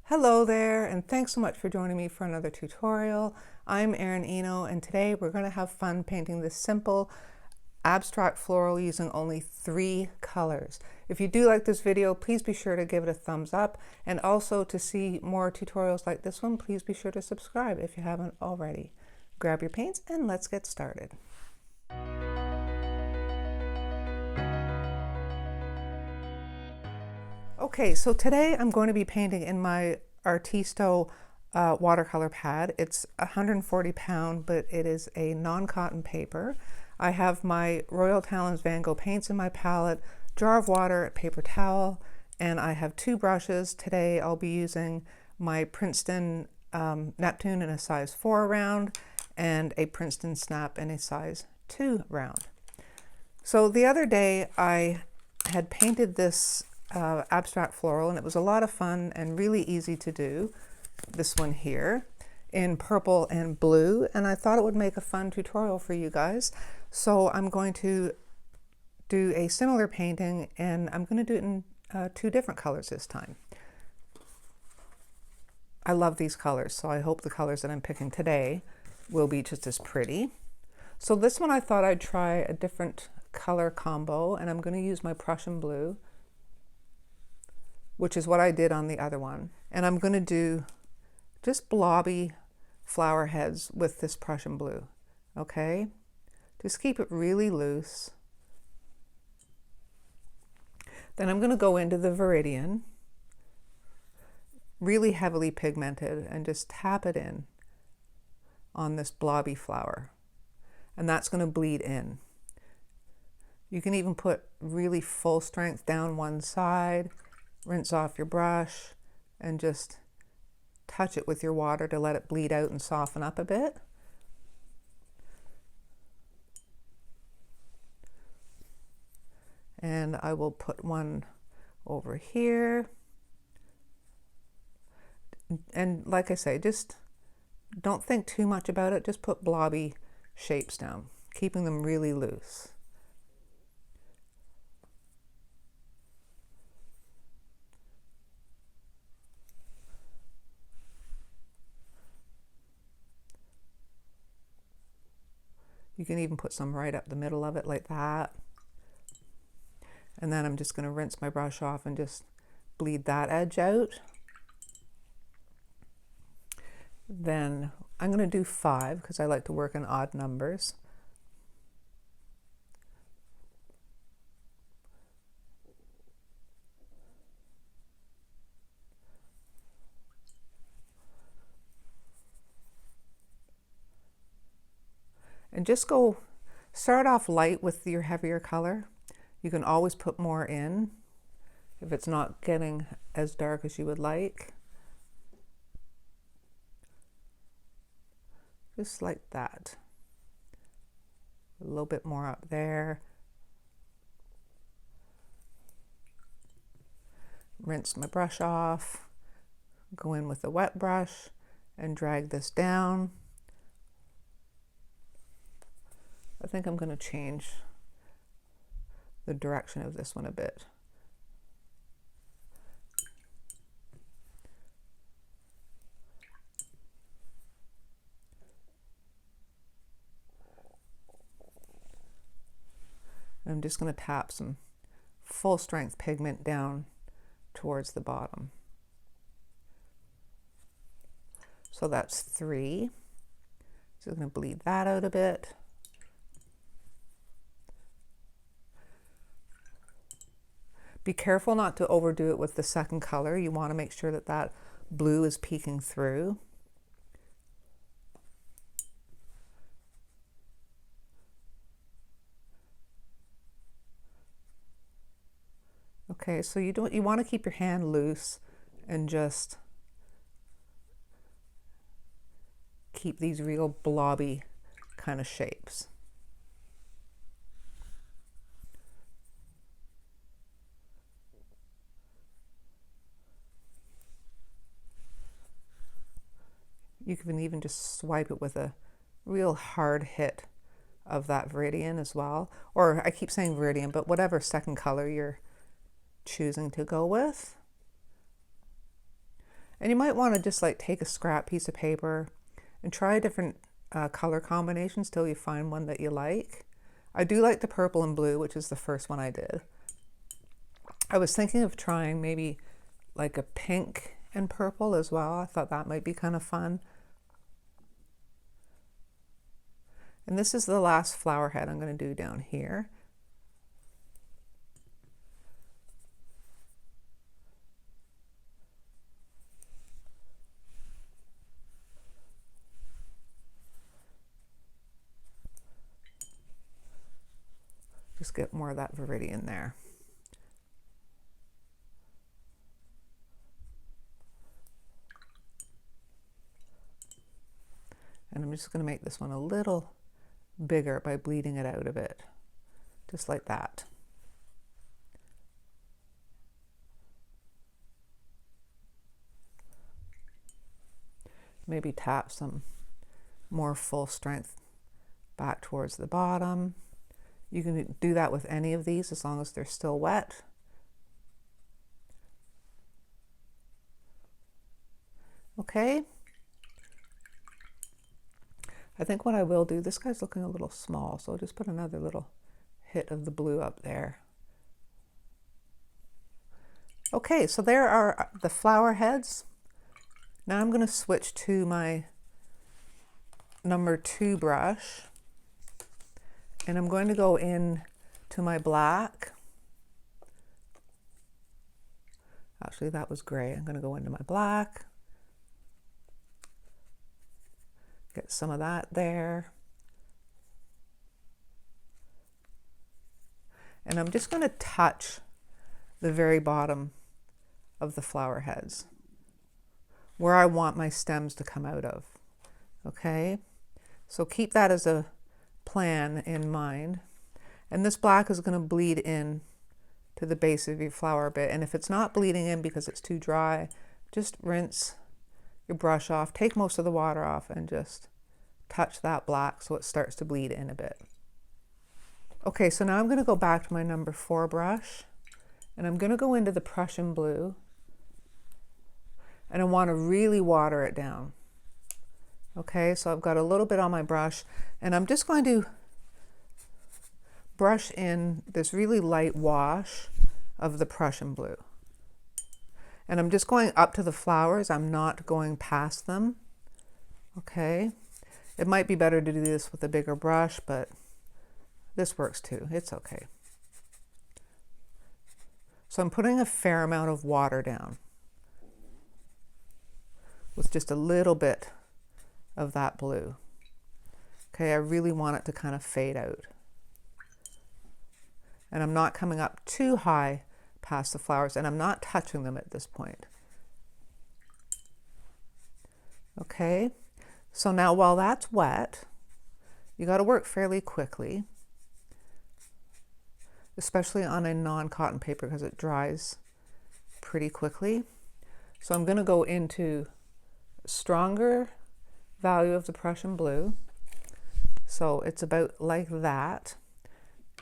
Hello there, and thanks so much for joining me for another tutorial. I'm Erin Eno, and today we're going to have fun painting this simple abstract floral using only 3 colors. If you do like this video, please be sure to give it a thumbs up, and also to see more tutorials like this one, please be sure to subscribe if you haven't already. Grab your paints and let's get started. Okay, so today I'm going to be painting in my Artisto watercolor pad. It's 140 pound, but it is a non-cotton paper. I have my Royal Talens Van Gogh paints in my palette, jar of water, paper towel, and I have 2 brushes. Today I'll be using my Princeton Neptune in a size 4 round and a Princeton Snap in a size 2 round. So the other day I had painted this abstract floral, and it was a lot of fun and really easy to do, this one here in purple and blue, and I thought it would make a fun tutorial for you guys. So I'm going to do a similar painting, and I'm going to do it in 2 different colors this time. I love these colors, so I hope the colors that I'm picking today will be just as pretty. So this one I thought I'd try a different color combo, and I'm going to use my Prussian blue, which is what I did on the other one. And I'm going to do just blobby flower heads with this Prussian blue, okay? Just keep it really loose. Then I'm going to go into the Viridian, really heavily pigmented, and just tap it in on this blobby flower. And that's going to bleed in. You can even put really full strength down one side, rinse off your brush, and just touch it with your water to let it bleed out and soften up a bit. And I will put one over here. And like I say, just don't think too much about it. Just put blobby shapes down, keeping them really loose. You can even put some right up the middle of it like that. And then I'm just going to rinse my brush off and just bleed that edge out. Then I'm going to do 5 because I like to work in odd numbers. And just start off light with your heavier color. You can always put more in if it's not getting as dark as you would like. Just like that. A little bit more up there. Rinse my brush off. Go in with a wet brush and drag this down. I think I'm going to change the direction of this one a bit. I'm just going to tap some full strength pigment down towards the bottom. So that's 3. So I'm going to bleed that out a bit. Be careful not to overdo it with the second color. You want to make sure that that blue is peeking through. Okay, so you want to keep your hand loose and just keep these real blobby kind of shapes. You can even just swipe it with a real hard hit of that Viridian as well. Or I keep saying Viridian, but whatever second color you're choosing to go with. And you might want to just like take a scrap piece of paper and try different color combinations till you find one that you like. I do like the purple and blue, which is the first one I did. I was thinking of trying maybe like a pink and purple as well. I thought that might be kind of fun. And this is the last flower head I'm going to do down here. Just get more of that viridian there. And I'm just going to make this one a little bigger by bleeding it out a bit, just like that. Maybe tap some more full strength back towards the bottom. You can do that with any of these as long as they're still wet. Okay. I think what I will do, this guy's looking a little small, so I'll just put another little hit of the blue up there. Okay, so there are the flower heads. Now I'm going to switch to my number 2 brush, and I'm going to go in to my black. Actually, that was gray. I'm going to go into my black. Get some of that there. And I'm just going to touch the very bottom of the flower heads where I want my stems to come out of. Okay, so keep that as a plan in mind. And this black is going to bleed in to the base of your flower a bit. And if it's not bleeding in because it's too dry, just rinse your brush off, take most of the water off, and just touch that black so it starts to bleed in a bit. Okay, so now I'm going to go back to my number 4 brush, and I'm going to go into the Prussian blue, and I want to really water it down. Okay, so I've got a little bit on my brush, and I'm just going to brush in this really light wash of the Prussian blue. And I'm just going up to the flowers. I'm not going past them. Okay, it might be better to do this with a bigger brush, but this works too. It's okay. So I'm putting a fair amount of water down with just a little bit of that blue. Okay, I really want it to kind of fade out. And I'm not coming up too high past the flowers, and I'm not touching them at this point. Okay, so now while that's wet, you got to work fairly quickly, especially on a non-cotton paper because it dries pretty quickly. So I'm going to go into stronger value of the Prussian blue. So it's about like that.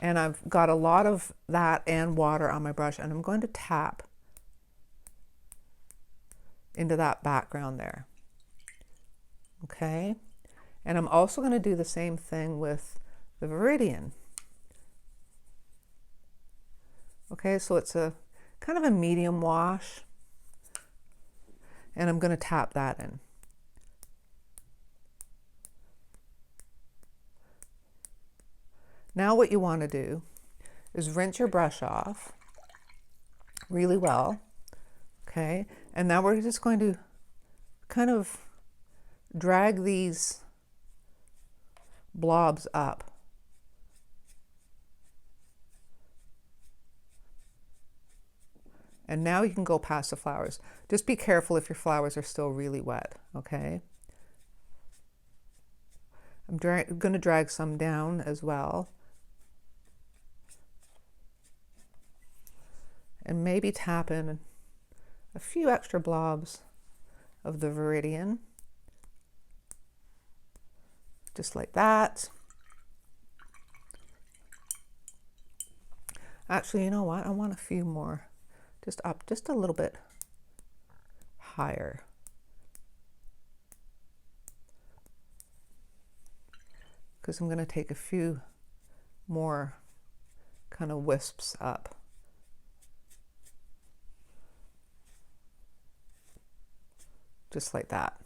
And I've got a lot of that and water on my brush, and I'm going to tap into that background there. Okay, and I'm also going to do the same thing with the viridian. Okay, so it's a kind of a medium wash, and I'm going to tap that in. Now what you want to do is rinse your brush off really well. Okay, and now we're just going to kind of drag these blobs up. And now you can go past the flowers. Just be careful if your flowers are still really wet, okay? I'm going to drag some down as well. And maybe tap in a few extra blobs of the viridian. Just like that. Actually, you know what? I want a few more. Just up just a little bit higher. Because I'm going to take a few more kind of wisps up. Just like that.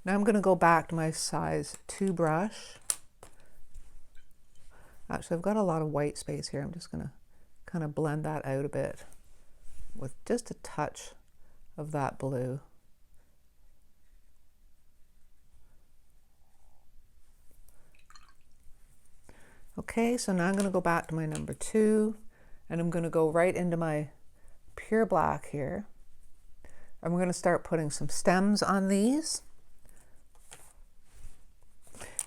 Now I'm going to go back to my size 2 brush. Actually, I've got a lot of white space here. I'm just going to kind of blend that out a bit with just a touch of that blue. Okay, so now I'm going to go back to my number 2, and I'm going to go right into my pure black here. And we're going to start putting some stems on these.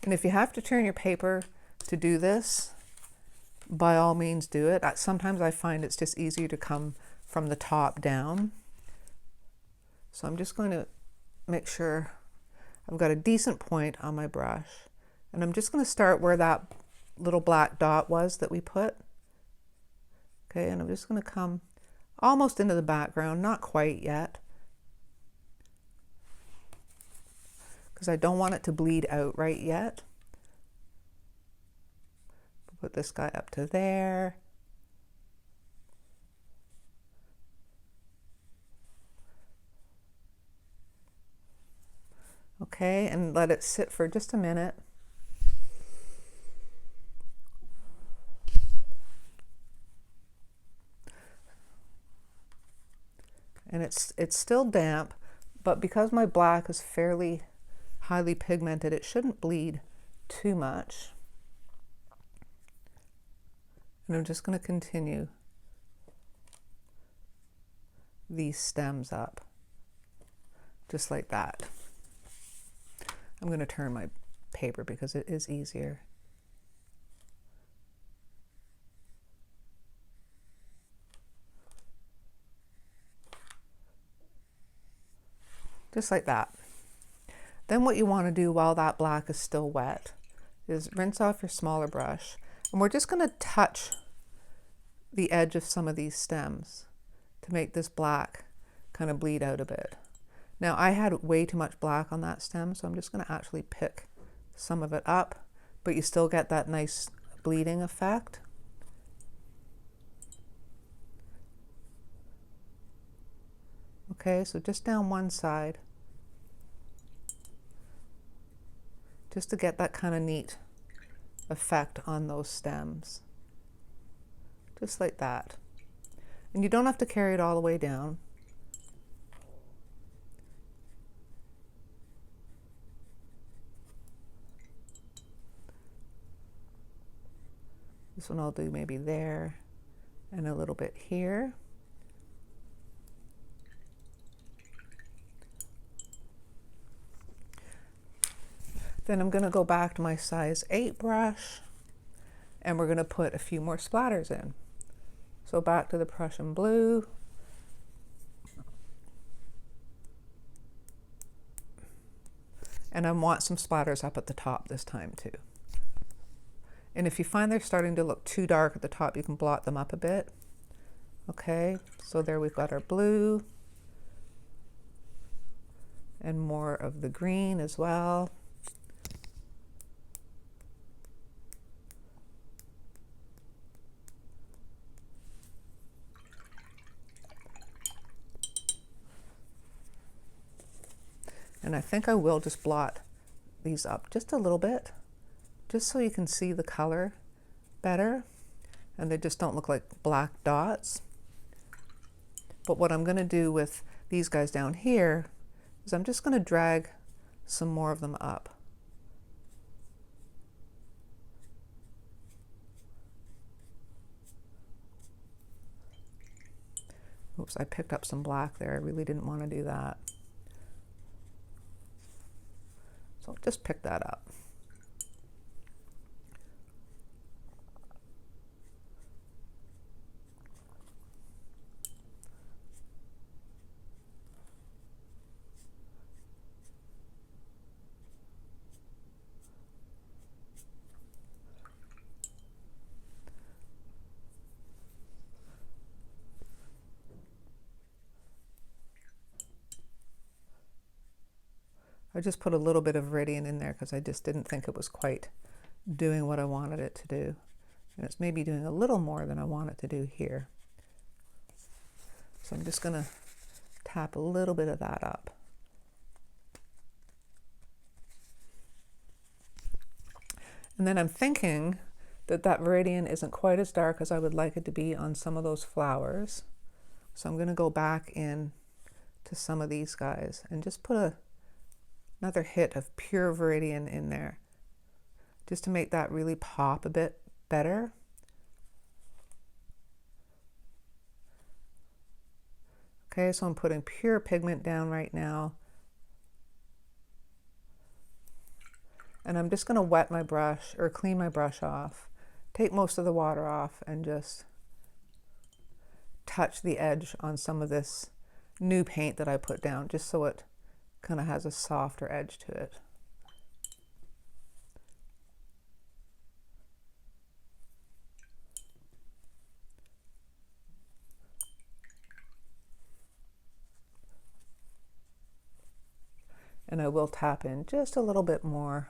And if you have to turn your paper to do this, by all means do it. Sometimes I find it's just easier to come from the top down. So I'm just going to make sure I've got a decent point on my brush. And I'm just going to start where that little black dot was that we put. Okay, and I'm just going to come almost into the background, not quite yet, because I don't want it to bleed out right yet. Put this guy up to there. Okay, and let it sit for just a minute. And it's still damp, but because my black is fairly highly pigmented, it shouldn't bleed too much. And I'm just going to continue these stems up, just like that. I'm going to turn my paper because it is easier. Just like that. Then what you want to do while that black is still wet is rinse off your smaller brush, and we're just going to touch the edge of some of these stems to make this black kind of bleed out a bit. Now I had way too much black on that stem, so I'm just going to actually pick some of it up, but you still get that nice bleeding effect. Okay, so just down one side, just to get that kind of neat effect on those stems. Just like that. And you don't have to carry it all the way down. This one I'll do maybe there and a little bit here. Then I'm going to go back to my size 8 brush, and we're going to put a few more splatters in. So back to the Prussian blue. And I want some splatters up at the top this time too. And if you find they're starting to look too dark at the top, you can blot them up a bit. Okay, so there we've got our blue and more of the green as well. And I think I will just blot these up just a little bit, just so you can see the color better and they just don't look like black dots. But what I'm going to do with these guys down here is I'm just going to drag some more of them up. Oops, I picked up some black there. I really didn't want to do that. So I'll just pick that up. I just put a little bit of Viridian in there because I just didn't think it was quite doing what I wanted it to do. And it's maybe doing a little more than I want it to do here. So I'm just going to tap a little bit of that up. And then I'm thinking that that Viridian isn't quite as dark as I would like it to be on some of those flowers. So I'm going to go back in to some of these guys and just put another hit of pure Viridian in there, just to make that really pop a bit better. Okay, so I'm putting pure pigment down right now. And I'm just going to wet my brush, or clean my brush off, take most of the water off, and just touch the edge on some of this new paint that I put down, just so it kind of has a softer edge to it. And I will tap in just a little bit more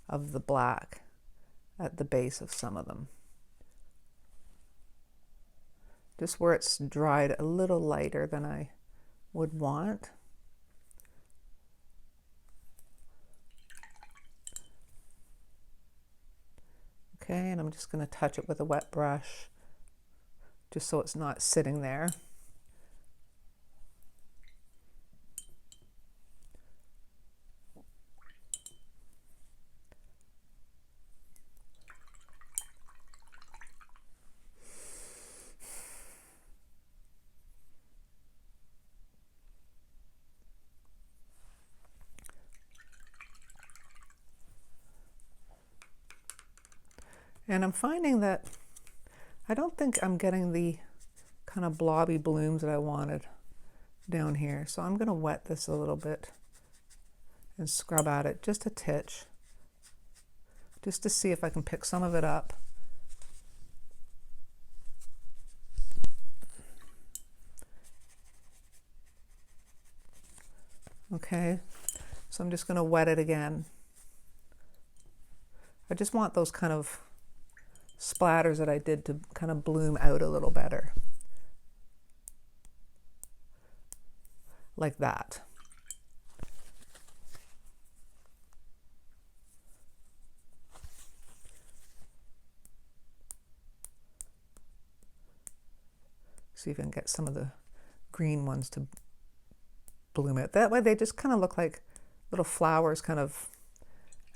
of the black at the base of some of them. Just where it's dried a little lighter than I would want. Okay, and I'm just going to touch it with a wet brush, just so it's not sitting there. And I'm finding that I don't think I'm getting the kind of blobby blooms that I wanted down here. So I'm going to wet this a little bit and scrub at it just a titch, just to see if I can pick some of it up. Okay, so I'm just going to wet it again. I just want those kind of splatters that I did to kind of bloom out a little better. Like that. See if I can get some of the green ones to bloom out. That way they just kind of look like little flowers kind of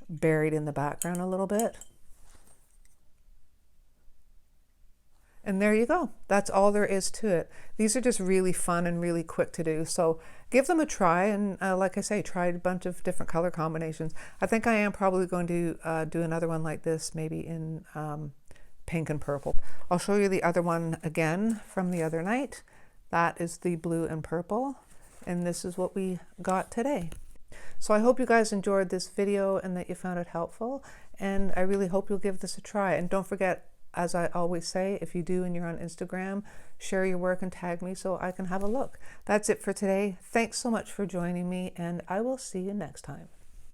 buried in the background a little bit. And there you go. That's all there is to it. These are just really fun and really quick to do. So give them a try. And like I say, try a bunch of different color combinations. I think I am probably going to do another one like this, maybe in pink and purple. I'll show you the other one again from the other night. That is the blue and purple. And this is what we got today. So I hope you guys enjoyed this video and that you found it helpful. And I really hope you'll give this a try. And don't forget, as I always say, if you do and you're on Instagram, share your work and tag me so I can have a look. That's it for today. Thanks so much for joining me, and I will see you next time.